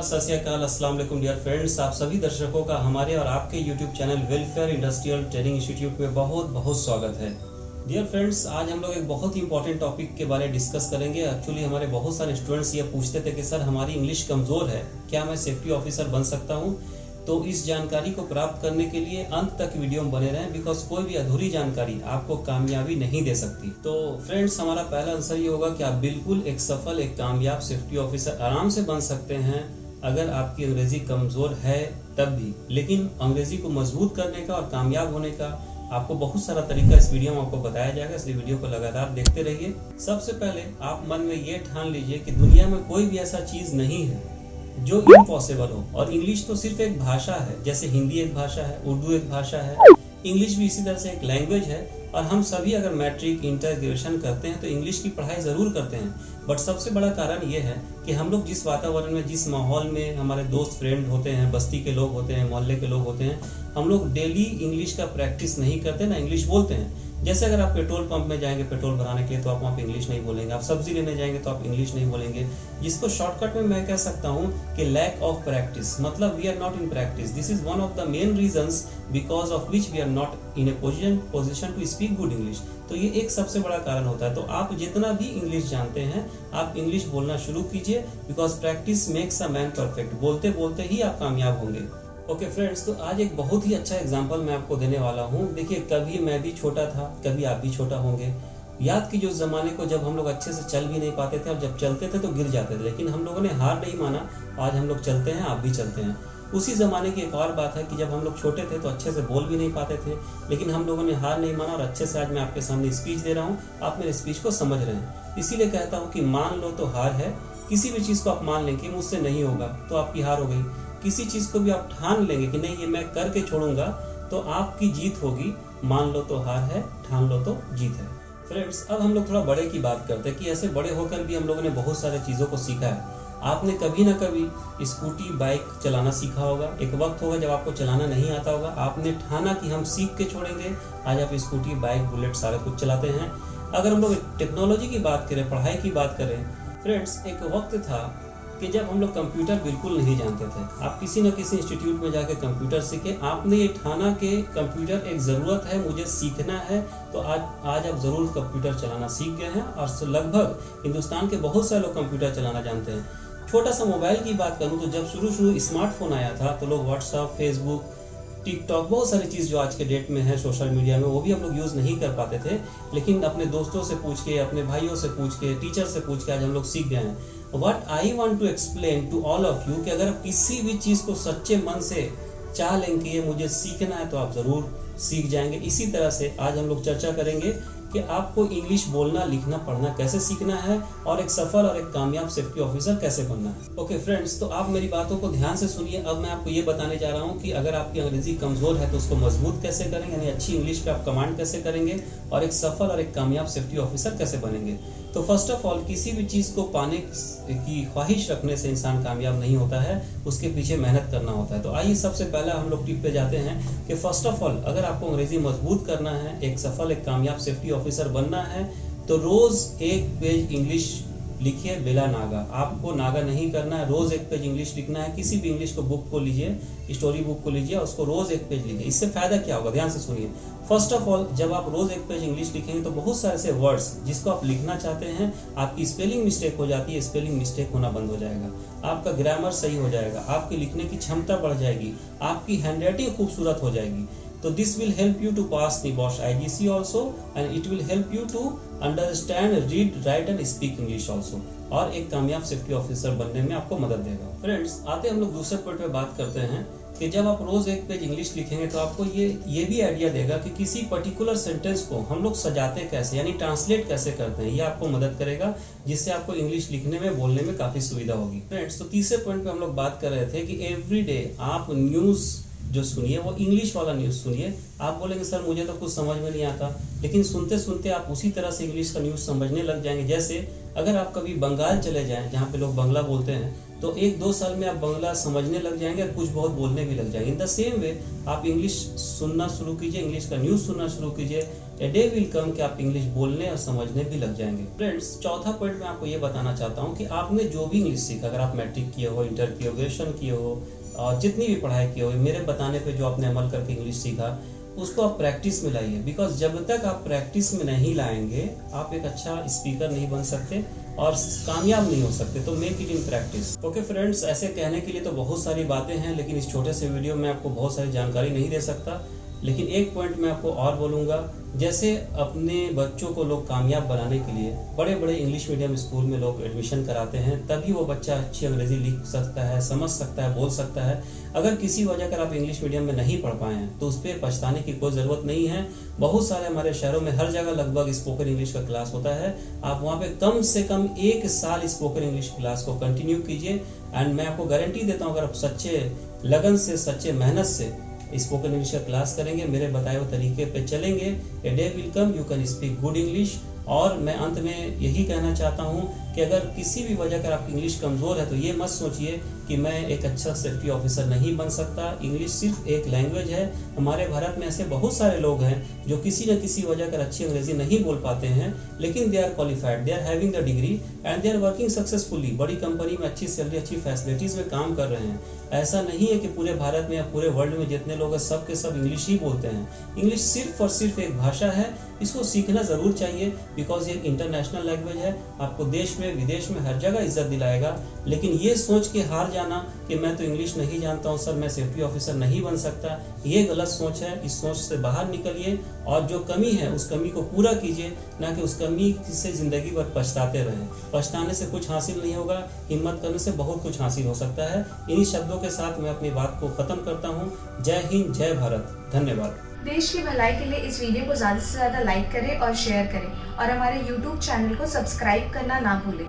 सत श्री अकाल, अस्सलाम वालेकुम डियर फ्रेंड्स। आप सभी दर्शकों का हमारे और आपके YouTube channel welfare industrial training institute में बहुत बहुत स्वागत है। डियर फ्रेंड्स, आज हम लोग एक बहुत ही इंपॉर्टेंट टॉपिक के बारे में डिस्कस करेंगे। एक्चुअली हमारे बहुत सारे स्टूडेंट्स ये पूछते थे कि सर हमारी इंग्लिश कमज़ोर है, क्या मैं सेफ्टी ऑफिसर बन सकता हूँ? तो इस जानकारी को प्राप्त करने के लिए अंत तक वीडियो में बने रहें, बिकॉज कोई भी अधूरी जानकारी आपको कामयाबी नहीं दे सकती। तो फ्रेंड्स, हमारा पहला आंसर ये होगा कि आप बिल्कुल एक सफल, एक कामयाब सेफ्टी ऑफिसर आराम से बन सकते हैं अगर आपकी अंग्रेजी कमज़ोर है तब भी। लेकिन अंग्रेजी को मजबूत करने का और कामयाब होने का आपको बहुत सारा तरीका इस वीडियो में आपको बताया जाएगा, इसलिए वीडियो को लगातार देखते रहिए। सबसे पहले आप मन में ये ठान लीजिए कि दुनिया में कोई भी ऐसा चीज़ नहीं है जो इम्पॉसिबल हो। और इंग्लिश तो सिर्फ एक भाषा है, जैसे हिंदी एक भाषा है, उर्दू एक भाषा है, इंग्लिश भी इसी तरह से एक लैंग्वेज है। और हम सभी अगर मैट्रिक, इंटर, ग्रेजुएशन करते हैं तो इंग्लिश की पढ़ाई ज़रूर करते हैं। बट सबसे बड़ा कारण ये है कि हम लोग जिस वातावरण में, जिस माहौल में हमारे दोस्त फ्रेंड होते हैं, बस्ती के लोग होते हैं, मोहल्ले के लोग होते हैं, हम लोग डेली इंग्लिश का प्रैक्टिस नहीं करते ना, इंग्लिश बोलते हैं। जैसे अगर आप पेट्रोल पंप में जाएंगे पेट्रोल भराने के लिए तो आप वहाँ पे इंग्लिश नहीं बोलेंगे, आप सब्जी लेने जाएंगे तो आप इंग्लिश नहीं बोलेंगे, जिसको शॉर्टकट में मैं कह सकता हूँ कि लैक ऑफ प्रैक्टिस, मतलब we are not in practice. This is one of the main reasons because of which we are not in a position to speak good English. तो ये एक सबसे बड़ा कारण होता है। तो आप जितना भी इंग्लिश जानते हैं आप इंग्लिश बोलना शुरू कीजिए, because practice makes a man perfect. बोलते बोलते ही आप कामयाब होंगे। ओके फ्रेंड्स, तो आज एक बहुत ही अच्छा एग्जांपल मैं आपको देने वाला हूँ। देखिए, कभी मैं भी छोटा था, कभी आप भी छोटा होंगे। याद कीजिए उस ज़माने को जब हम लोग अच्छे से चल भी नहीं पाते थे और जब चलते थे तो गिर जाते थे, लेकिन हम लोगों ने हार नहीं माना। आज हम लोग चलते हैं, आप भी चलते हैं। उसी ज़माने की एक और बात है कि जब हम लोग छोटे थे तो अच्छे से बोल भी नहीं पाते थे, लेकिन हम लोगों ने हार नहीं माना और अच्छे से आज मैं आपके सामने स्पीच दे रहा हूँ, आप मेरे स्पीच को समझ रहे हैं। इसीलिए कहता हूँ कि मान लो तो हार है। किसी भी चीज़ को आप मान लें कि मुझसे नहीं होगा तो आपकी हार हो गई। किसी चीज़ को भी आप ठान लेंगे कि नहीं ये मैं करके छोड़ूंगा तो आपकी जीत होगी। मान लो तो हार है, ठान लो तो जीत है। फ्रेंड्स, अब हम लोग थोड़ा बड़े की बात करते हैं कि ऐसे बड़े होकर भी हम लोगों ने बहुत सारे चीज़ों को सीखा है। आपने कभी ना कभी स्कूटी, बाइक चलाना सीखा होगा। एक वक्त होगा जब आपको चलाना नहीं आता होगा, आपने ठाना कि हम सीख के छोड़ेंगे। आज आप स्कूटी, बाइक, बुलेट सारा कुछ चलाते हैं। अगर हम लोग टेक्नोलॉजी की बात करें, पढ़ाई की बात करें, फ्रेंड्स, एक वक्त था कि जब हम लोग कंप्यूटर बिल्कुल नहीं जानते थे। आप किसी न किसी इंस्टीट्यूट में जाके कंप्यूटर सीखे, आपने ये ठाना कि कंप्यूटर एक ज़रूरत है, मुझे सीखना है, तो आज आप ज़रूर कंप्यूटर चलाना सीख गए हैं। और लगभग हिंदुस्तान के बहुत सारे लोग कंप्यूटर चलाना जानते हैं। छोटा सा मोबाइल की बात करूँ तो जब शुरू स्मार्टफोन आया था तो लोग व्हाट्सअप, फेसबुक, टिकटॉक, बहुत सारी चीज़ जो आज के डेट में है सोशल मीडिया में, वो भी हम लोग यूज़ नहीं कर पाते थे। लेकिन अपने दोस्तों से पूछ के, अपने भाइयों से पूछ के, टीचर से पूछ के आज हम लोग सीख गए हैं। What I want to explain to all of you कि अगर आप किसी भी चीज़ को सच्चे मन से चाह लेंगे कि ये मुझे सीखना है तो आप ज़रूर सीख जाएंगे। इसी तरह से आज हम लोग चर्चा करेंगे कि आपको इंग्लिश बोलना, लिखना, पढ़ना कैसे सीखना है और एक सफल और एक कामयाब सेफ्टी ऑफिसर कैसे बनना है। ओके फ्रेंड्स, तो आप मेरी बातों को ध्यान से सुनिए। अब मैं आपको ये बताने जा रहा हूँ कि अगर आपकी अंग्रेजी कमज़ोर है तो उसको मजबूत कैसे करेंगे, यानी अच्छी इंग्लिश पे आप कमांड कैसे करेंगे और एक सफल और एक कामयाब सेफ्टी ऑफिसर कैसे बनेंगे। तो फर्स्ट ऑफ ऑल, किसी भी चीज़ को पाने की ख्वाहिश रखने से इंसान कामयाब नहीं होता है, उसके पीछे मेहनत करना होता है। तो आइए सबसे पहला हम लोग टिप पे जाते हैं कि फर्स्ट ऑफ ऑल, अगर आपको अंग्रेजी मजबूत करना है, एक सफल, एक कामयाब सेफ्टी ऑफिसर बनना है, तो रोज़ एक पेज इंग्लिश लिखिए बिला नागा। आपको नागा नहीं करना है, रोज़ एक पेज इंग्लिश लिखना है। किसी भी इंग्लिश को बुक को लीजिए, स्टोरी बुक को लीजिए, उसको रोज़ एक पेज लिखिए। इससे फ़ायदा क्या होगा, ध्यान से सुनिए। फर्स्ट ऑफ ऑल, जब आप रोज़ एक पेज इंग्लिश लिखेंगे तो बहुत सारे ऐसे वर्ड्स जिसको आप लिखना चाहते हैं, आपकी स्पेलिंग मिस्टेक हो जाती है, स्पेलिंग मिस्टेक होना बंद हो जाएगा, आपका ग्रामर सही हो जाएगा, आपकी लिखने की क्षमता बढ़ जाएगी, आपकी हैंडराइटिंग खूबसूरत हो जाएगी। तो this will help you to pass Nebosh IGC also and it will help you to understand, read, write and speak English also, और एक कामयाब सेफ्टी ऑफिसर बनने में आपको मदद देगा। फ्रेंड्स, आते हम लोग दूसरे पॉइंट पे बात करते हैं कि जब आप रोज़ एक पेज इंग्लिश लिखेंगे तो आपको ये भी आइडिया देगा कि किसी पर्टिकुलर सेंटेंस को हम लोग सजाते कैसे, यानी ट्रांसलेट कैसे करते हैं। ये आपको मदद करेगा, जिससे आपको इंग्लिश लिखने में, बोलने में काफ़ी सुविधा होगी। फ्रेंड्स, तो तीसरे पॉइंट पे हम लोग बात कर रहे थे कि एवरी डे आप न्यूज़ जो सुनिए वो इंग्लिश वाला न्यूज़ सुनिए। आप बोलेंगे सर मुझे तो कुछ समझ में नहीं आता, लेकिन सुनते सुनते आप उसी तरह से इंग्लिश का न्यूज़ समझने लग जाएंगे। जैसे अगर आप कभी बंगाल चले जाएं, जहाँ पे लोग बंगला बोलते हैं, तो 1-2 साल में आप बांग्ला समझने लग जाएंगे और कुछ बहुत बोलने भी लग जाएंगे। इन द सेम वे आप इंग्लिश सुनना शुरू कीजिए, इंग्लिश का न्यूज़ सुनना शुरू कीजिए। ए डे विल कम कि आप इंग्लिश बोलने और समझने भी लग जाएंगे। फ्रेंड्स, चौथा पॉइंट मैं आपको ये बताना चाहता हूँ कि आपने जो भी इंग्लिश सीखा, अगर आप मैट्रिक किए हो, इंटर किए हो, ग्रेजुएशन किए हो और जितनी भी पढ़ाई की हो, मेरे बताने पे जो आपने अमल करके इंग्लिश सीखा, उसको आप प्रैक्टिस में लाइए। बिकॉज जब तक आप प्रैक्टिस में नहीं लाएंगे, आप एक अच्छा स्पीकर नहीं बन सकते और कामयाब नहीं हो सकते। तो make it in practice. Okay friends, ऐसे कहने के लिए तो बहुत सारी बातें हैं, लेकिन इस छोटे से वीडियो में आपको बहुत सारी जानकारी नहीं दे सकता। लेकिन एक पॉइंट मैं आपको और बोलूँगा, जैसे अपने बच्चों को लोग कामयाब बनाने के लिए बड़े बड़े इंग्लिश मीडियम स्कूल में लोग एडमिशन कराते हैं, तभी वो बच्चा अच्छी अंग्रेजी लिख सकता है, समझ सकता है, बोल सकता है। अगर किसी वजह कर आप इंग्लिश मीडियम में नहीं पढ़ पाए हैं तो उस पर पछताने की कोई ज़रूरत नहीं है। बहुत सारे हमारे शहरों में हर जगह लगभग स्पोकन इंग्लिश का क्लास होता है। आप वहाँ पे कम से कम 1 साल स्पोकन इंग्लिश क्लास को कंटिन्यू कीजिए एंड मैं आपको गारंटी देता हूँ, अगर आप सच्चे लगन से, सच्चे मेहनत से स्पोकन इंग्लिश का क्लास करेंगे, मेरे बताए हुए तरीके पे चलेंगे, a day will come you can speak good English. और मैं अंत में यही कहना चाहता हूँ कि अगर किसी भी वजह कर आप इंग्लिश कमज़ोर है तो ये मत सोचिए कि मैं एक अच्छा सेफ्टी ऑफिसर नहीं बन सकता। इंग्लिश सिर्फ एक लैंग्वेज है। हमारे भारत में ऐसे बहुत सारे लोग हैं जो किसी न किसी वजह कर अच्छी अंग्रेजी नहीं बोल पाते हैं, लेकिन they are qualified, they are having the degree and they are working successfully. बड़ी कंपनी में अच्छी सैलरी, अच्छी फैसिलिटीज़ में काम कर रहे हैं। ऐसा नहीं है कि पूरे भारत में या पूरे वर्ल्ड में जितने लोग हैं सब के सब इंग्लिश ही बोलते हैं। इंग्लिश सिर्फ और सिर्फ एक भाषा है, इसको सीखना ज़रूर चाहिए बिकॉज ये एक इंटरनेशनल लैंग्वेज है। आपको देश में, विदेश में हर जगह इज्जत दिलाएगा। लेकिन ये सोच के हार जाना कि मैं तो इंग्लिश नहीं जानता हूँ सर, मैं सेफ्टी ऑफिसर नहीं बन सकता, ये गलत सोच है। इस सोच से बाहर निकलिए और जो कमी है उस कमी को पूरा कीजिए, ना कि उस कमी से ज़िंदगी भर पछताते रहें। पछताने से कुछ हासिल नहीं होगा, हिम्मत करने से बहुत कुछ हासिल हो सकता है। इन्हीं शब्दों के साथ मैं अपनी बात को ख़त्म करता हूँ। जय हिंद, जय भारत, धन्यवाद। देश की भलाई के लिए इस वीडियो को ज़्यादा से ज़्यादा लाइक करें और शेयर करें और हमारे YouTube चैनल को सब्सक्राइब करना ना भूलें।